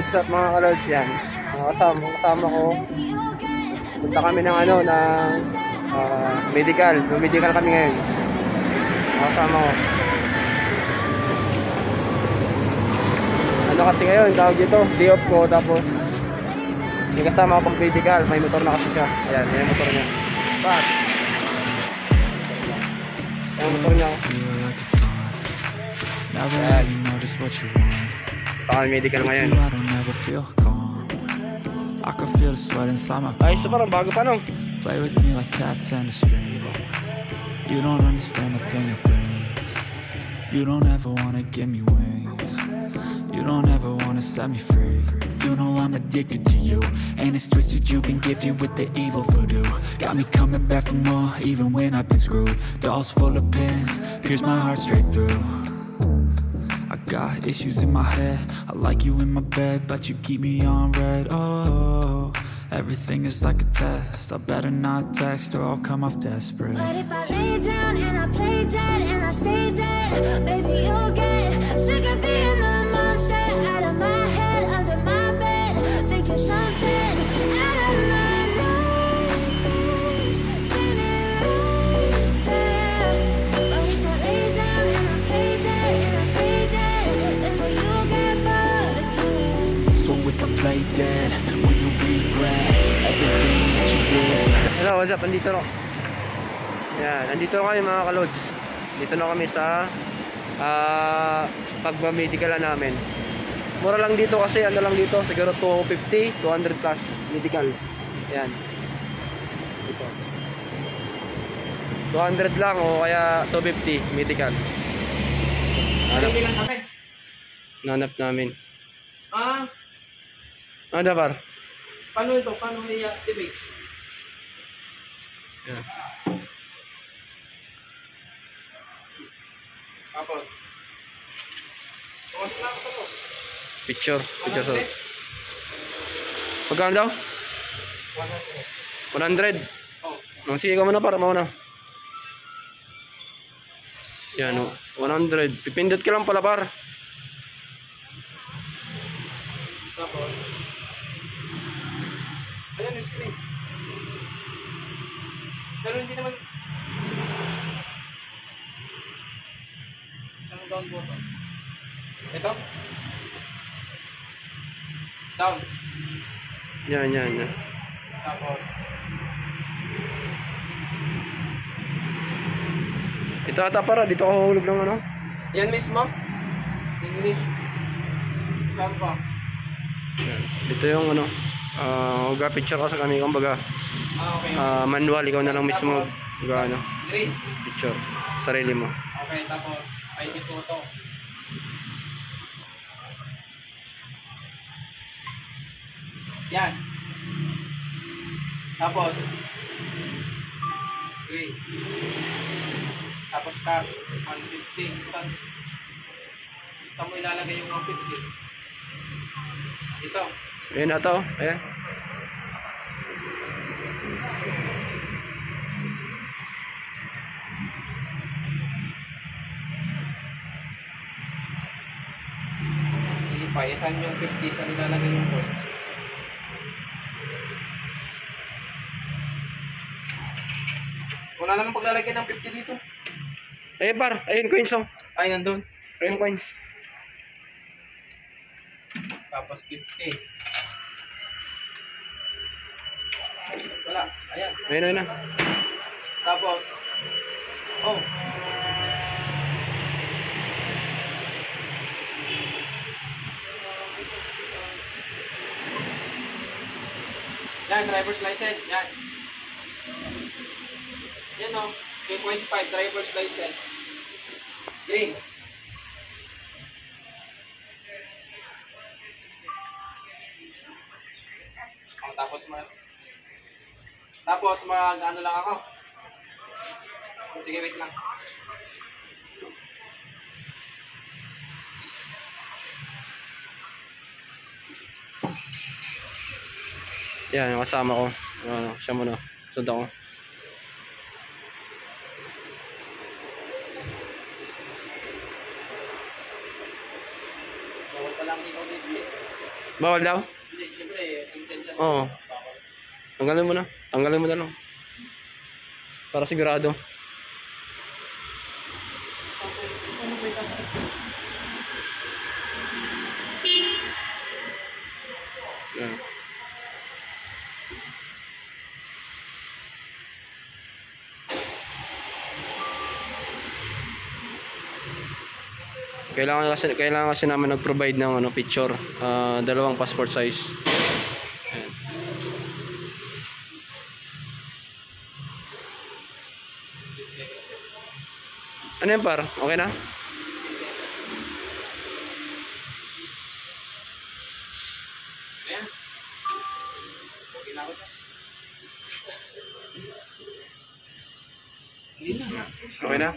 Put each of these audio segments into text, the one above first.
what's up mga ka-Lods yan. Kasama ko. Punta kami ng medical. Medical kami ngayon. Kasama ko. Ano kasi ngayon, tawag dito, day off ko, tapos may kasama ko pang medical. May motor na kasi siya. Ayan, may motor niya. Bakit? Yung motor niya. Ayan. Baka medical ngayon. Ayos na parang bago pa nung. Play with me like cats and a string. You don't understand the pain of pain. You don't ever wanna give me wings. You don't ever wanna set me free. You know I'm addicted to you, and it's twisted. You've been gifted with the evil voodoo. Got me coming back for more, even when I've been screwed. Dolls full of pins, pierce my heart straight through. I got issues in my head. I like you in my bed, but you keep me on red. Oh, everything is like a test. I better not text or I'll come off desperate. But if I lay down and I play dead and I stay dead, baby, you'll get sick of being the monster out of my head, under my bed, thinking something out of my nightmares, seen it right there. But if I lay down and I play dead and I stay dead, then will you get bored again? So if I play dead, will you regret everything that you did? Hello, what's up? Andito no. Yan, andito kami mga ka-Lods. Dito na kami sa pagba-medical namin. Mura lang dito kasi ano lang dito, siguro 250, 200 plus medical. Yan. Dito. 200 lang o kaya 250 medical. Bilang kami. Nanap namin. Ah, Ano par? paano ito? Paano i-activate? Yan. Tapos. Bukas na ako sa to. Picture sa. Magkano daw? 100. Oh. Sige ka muna para mauna. Yan o, 100. Pipindot ka lang pala par. Tapos. Ayan yung screen. Pero hindi naman. Isang down button. Ito. Down. Yan. Tapos. Ito ata para, dito ako hulog ng ano. Yan mismo. English. Saan pa? Yan. Dito yung ano. Huwag picture ka sa kami, kumbaga Okay. manual, ikaw na lang mismo ano, Green. picture sarili mo. Okay, tapos ID photo. Yan. Tapos green. Tapos cash 150. Saan mo ilalagay yung 150? Ito. Ayan na to, ayan. Saan yung 50? Saan ilalagay yung coins? Wala naman paglalagay ng 50 dito. Ayan par, ayun coins oh. Ay, nandun. Ayun coins. Tapos 50. Wala. Ayan. Ayun na. Tapos. Oh. Yan, driver's license. Yan. Yan o. 3.5 driver's license. Green. Oh, tapos mag ano lang ako. Sige, wait lang. Yan, yung kasama ko. Siya muna. Sunod ako. Bawal pa lang ikaw dito eh. Bawal daw? Hindi, siyempre, lisensya mo. Oo. Tanggalin mo na. Tanggalin mo na lang. Para sigurado. Yan. Kailangan kasi namin nag-provide ng picture, dalawang passport size. Ayan. Ano yan par? Okay na? Ayan. Okay na ako dyan. Okay na?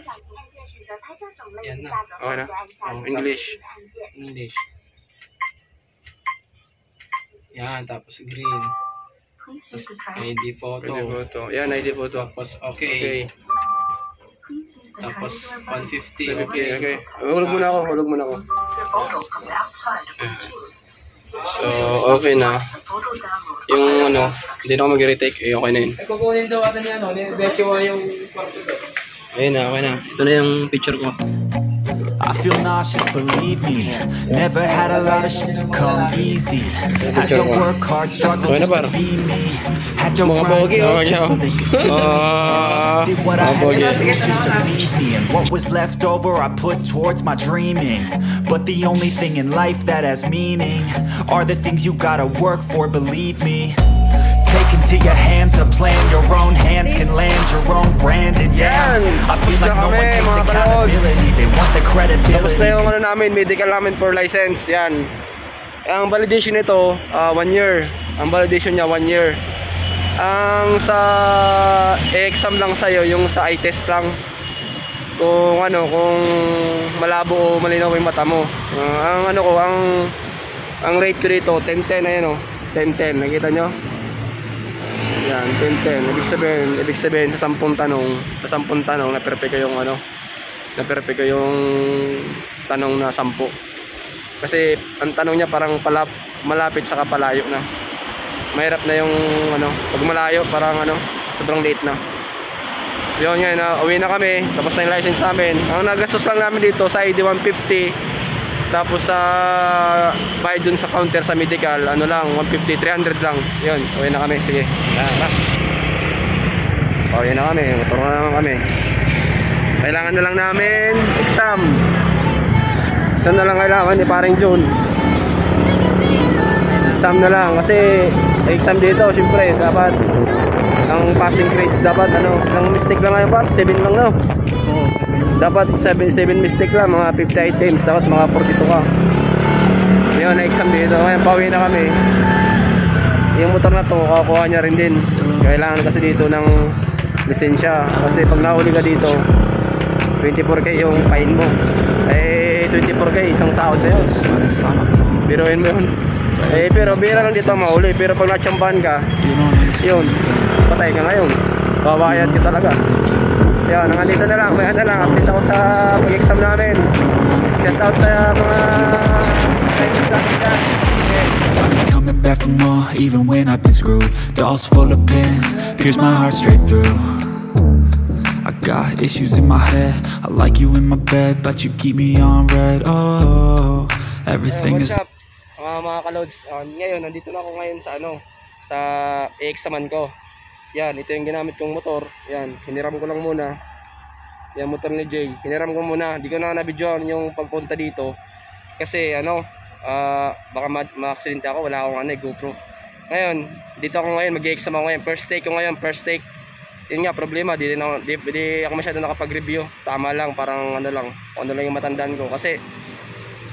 Yan na. Okay na? English. English. Yan, tapos green. Tapos ID photo. ID photo. Yan, ID photo. Tapos okay. Okay. Tapos 150. Okay, okay. Hulog muna ako, hulog muna ako. So, okay na. Yung hindi na ako mag-retake. Okay na yun. Ay, kukunin daw ata niya, ni Beshiwa yung kwarto daw. Ayun na, okay na. Ito na yung picture ko. I feel nauseous, believe me. Never had a lot of shit come easy. Had to work hard, struggle just to be me. Had to rise up just so they could see me. Did what I had to do just to feed me. And what was left over I put towards my dreaming. But the only thing in life that has meaning are the things you gotta work for, believe me. Take into your hands a plan. Your own hands can land your own brand. And damn, I feel like no one takes accountability. They want the Tapos credibility. na yung namin, medical namin for license. Yan. Ang validation nito, 1 year. Ang validation niya, 1 year. Ang sa exam lang sa'yo, yung sa eye test lang. Kung kung malabo o malinaw yung mata mo. Ang rate ko dito, 10-10, ayan 10-10, nakita nyo? Yan, 10-10. Ibig sabihin sa 10 tanong, na-perfect ko yung na-perfect ko yung tanong na 10. Kasi ang tanong niya parang malapit sa kapalayo na. Mahirap na yung pag malayo parang sobrang late na. Yun ngayon, uwi na kami, tapos na yung license namin. Ang nagastos lang namin dito sa ID 150. Tapos sa bayad dun sa counter sa medical, lang, 150, 300 lang. Yun, uwi na kami. Sige. Uwi na kami, motor na naman kami. Kailangan na lang namin exam. Exam na lang kailangan ni paring June. Exam na lang kasi exam dito, syempre dapat ang passing grades dapat ang mistake lang ngayon pa, 7 lang no. Dapat 7 mistake lang, mga 50 items, dapat mga 42 ka. Yun, na-exam dito. Ngayon, pauwi na kami. Yung motor na to, kukuha niya rin din. Kailangan kasi dito ng lisensya. Kasi pag nahuli ka dito, 24K yung fine mo. 24K, isang sahod na yun. Biruin mo yun. Pero bira lang dito mahuli. Pero pag natsambahan ka, yun, patay ka ngayon. Babayad ka talaga. Yan, nandito na lang, update ako sa pag-exam namin. Shout out sa mga coming back for more, even when I've been screwed. Dolls full of pins, pierce my heart straight through. I got issues in my head, I like you in my bed, but you keep me on red. Oh, everything is... What's up, mga ka-loads? Ngayon, nandito na ako ngayon sa e-examan ko. Yan, ito yung ginamit kong motor. Yan, hiniram ko lang muna. Yan, motor ni Jay. Hiniram ko muna. Hindi ko na na-videoan yung pagpunta dito. Kasi baka ma-accidente ako. Wala akong GoPro. Ngayon, dito ako ngayon. Mag-i-exam ako ngayon. First take ko ngayon. First take. Yun nga, problema. Di ako masyado nakapag-review. Tama lang. Parang lang. Ano lang yung matandaan ko. Kasi,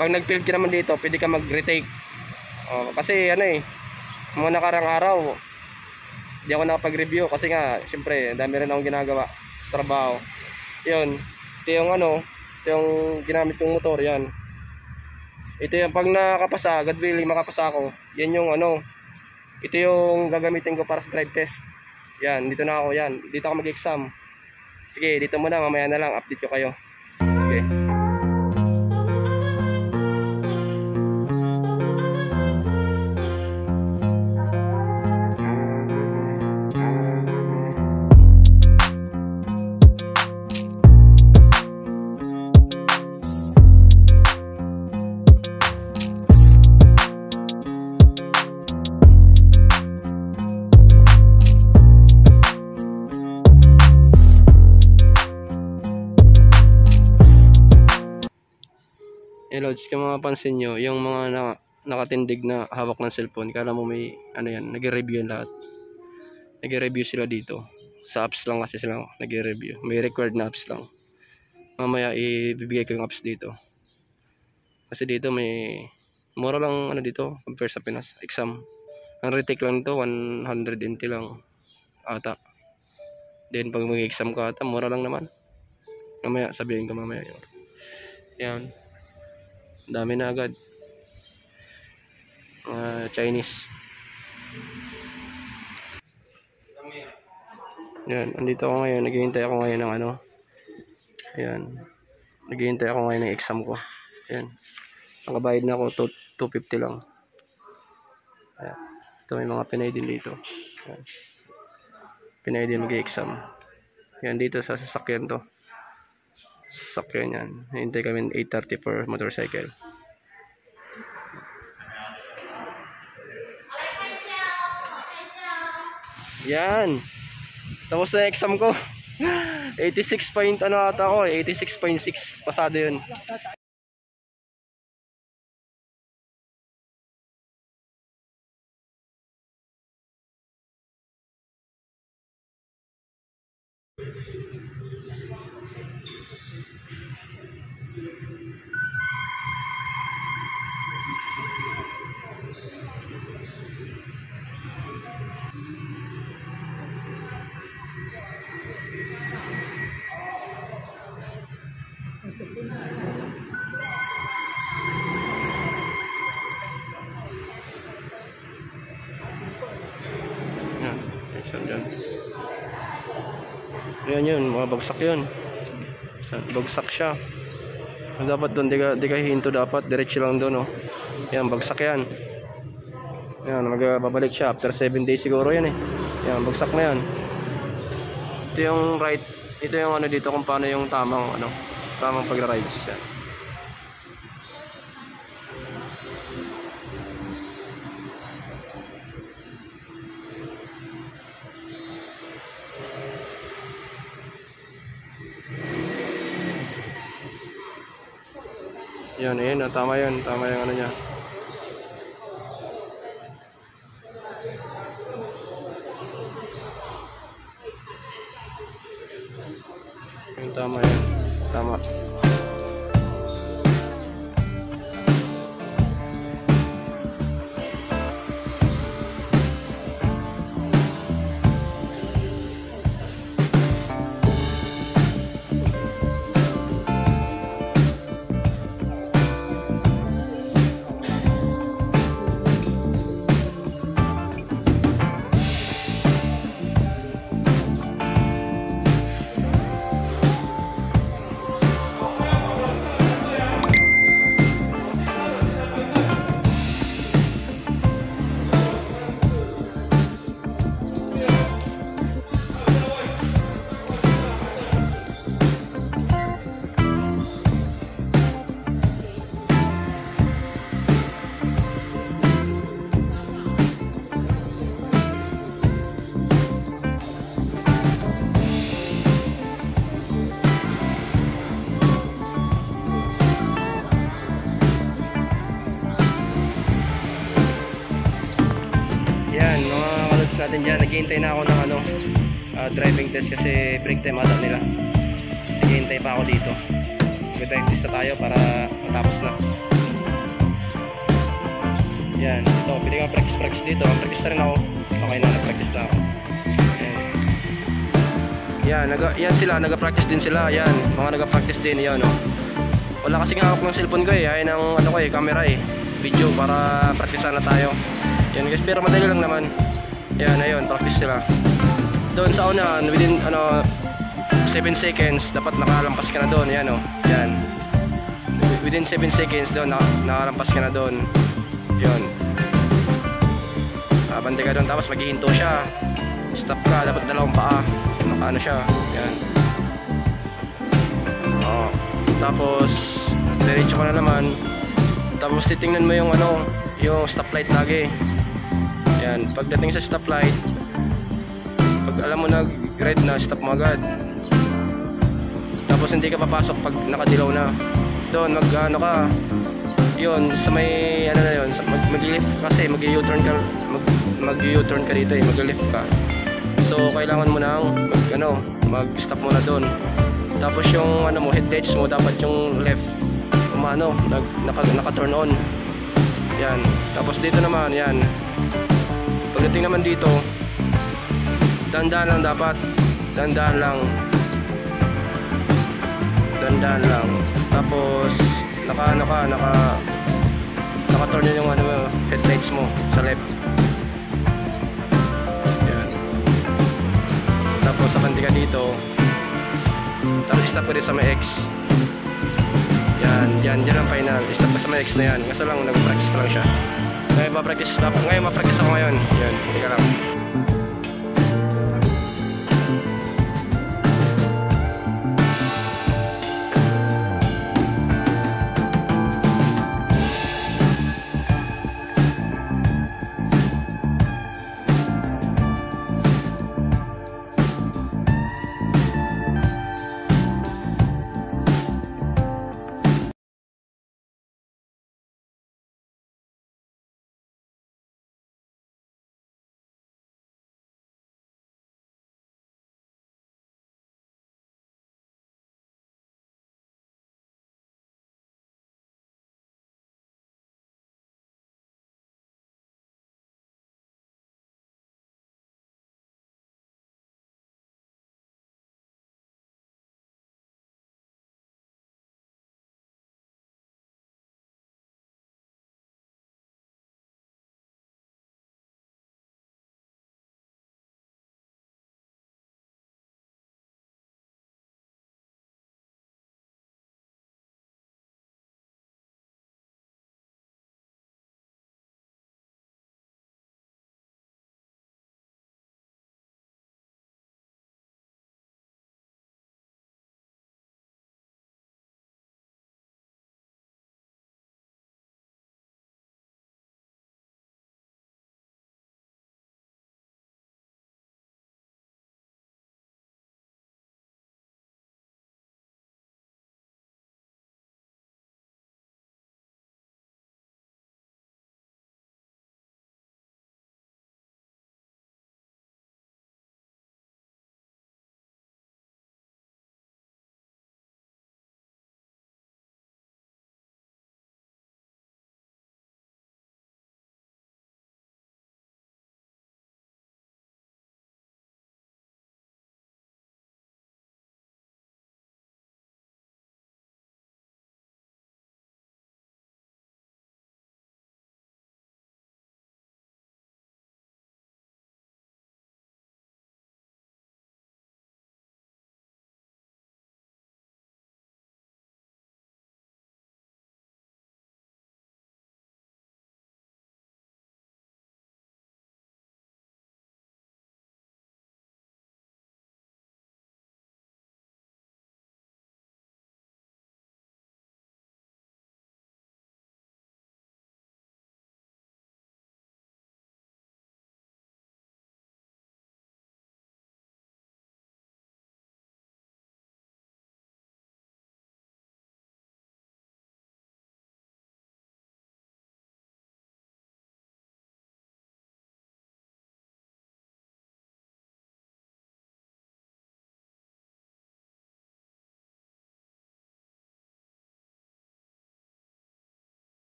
pag nag-field ka naman dito, pwede ka mag-retake. Kasi, mga nakarang araw, di ako nakapag-review kasi nga, syempre, dami rin akong ginagawa sa trabaho. Yun, ito yung ito yung ginamit kong motor, yan. Ito yung pag nakapasa, God willing makapasa ako, yan yung ito yung gagamitin ko para sa drive test. Yan, dito na ako, yan. Dito ako mag-exam. Sige, dito muna, mamaya na lang, update ko kayo. Sige. Lods, kung mapapansin nyo, yung mga nakatindig na hawak ng cellphone, kala mo may ano yan, nag-review yan lahat. Nag-review sila dito. Sa apps lang kasi sila nag-review. May required na apps lang. Mamaya ibibigay ko yung apps dito. Kasi dito may mura lang ano dito compare sa Pinas. Exam. Ang retake lang nito 120 lang ata. Then pag mag-exam ka ata, mura lang naman. Mamaya sabihin ko mamaya yun. Yan. Dami na agad. Chinese. Yan, andito ako ngayon, naghihintay ako ngayon ng ano. Ayan. Naghihintay ako ngayon ng exam ko. Ayan. Nakabayad na ako 250 lang. Ayan. Ito may mga Pinay din dito. Ayan. Pinay din mag-exam. Ayan dito sa sasakyan to. Sasakyan yan. Hintay kami 8:30 per motorcycle. Yan. Tapos na exam ko. 86 point ano ata ako, 86.6 pasado yun. Yan, exam dyan. Yan yun, mga bagsak yun. Bagsak siya. Dapat doon, di ka hinto dapat. Diretso lang doon, oh. Yan, bagsak yan. Yan, magbabalik siya. After 7 days siguro yan, eh. Yan, bagsak na yan. Ito yung right. Ito yung ano dito kung paano yung tamang pagra-rides yan. Yan, ayun, tama yan. Tama yung ano niya. Yung tama yan. Tama. Natin dyan, naghihintay na ako ng driving test kasi break time ata nila. Naghihintay pa ako dito. Mag-drive test na tayo para matapos na. Yan, ito, pili ka practice dito. Practice na rin ako. Okay na, nag-practice na ako. Yan, yan sila, nag-practice din sila. Yan, mga nag-practice din, yan, oh. Wala kasing hawak ng cellphone ko eh, ay ng camera eh, video para practice na tayo. Yan guys, pero madali lang naman. Yan, ayun, practice sila. Doon sa una, within 7 seconds, dapat nakalampas ka na doon. Yan, oh. Yan. Within 7 seconds doon, nakalampas ka na doon. Yun. Bandi ka doon, tapos maghihinto siya. Stop ka, dapat dalawang paa. Nakaano siya. Yan. Oh. Tapos, diretso ka na naman. Tapos titingnan mo yung yung stoplight lagi. Yan, pagdating sa stoplight, pag alam mo nag-red na, stop mo agad. Tapos hindi ka papasok pag nakadilaw na. doon, mag-ano ka, yun, sa may, ano na yun, mag-lift kasi, mag-U-turn ka, mag-U-turn ka dito eh, mag-lift ka. So, kailangan mo nang, mag-stop muna doon. Tapos yung, ano mo, headlights mo, dapat yung left, naka-turn on. Yan. Tapos dito naman, yan. Pagdating naman dito, dandan lang dapat. Dandan lang. Tapos naka-turn yun yung headlights mo sa left. Yan. Tapos sakandi ka dito. Tapos stop ka rin sa may X. Yan ang final. Stop ka sa may X na yan. Kasi lang nag-practice pa lang siya. Ngayon ma-practice ako ngayon. Yan, teka lang.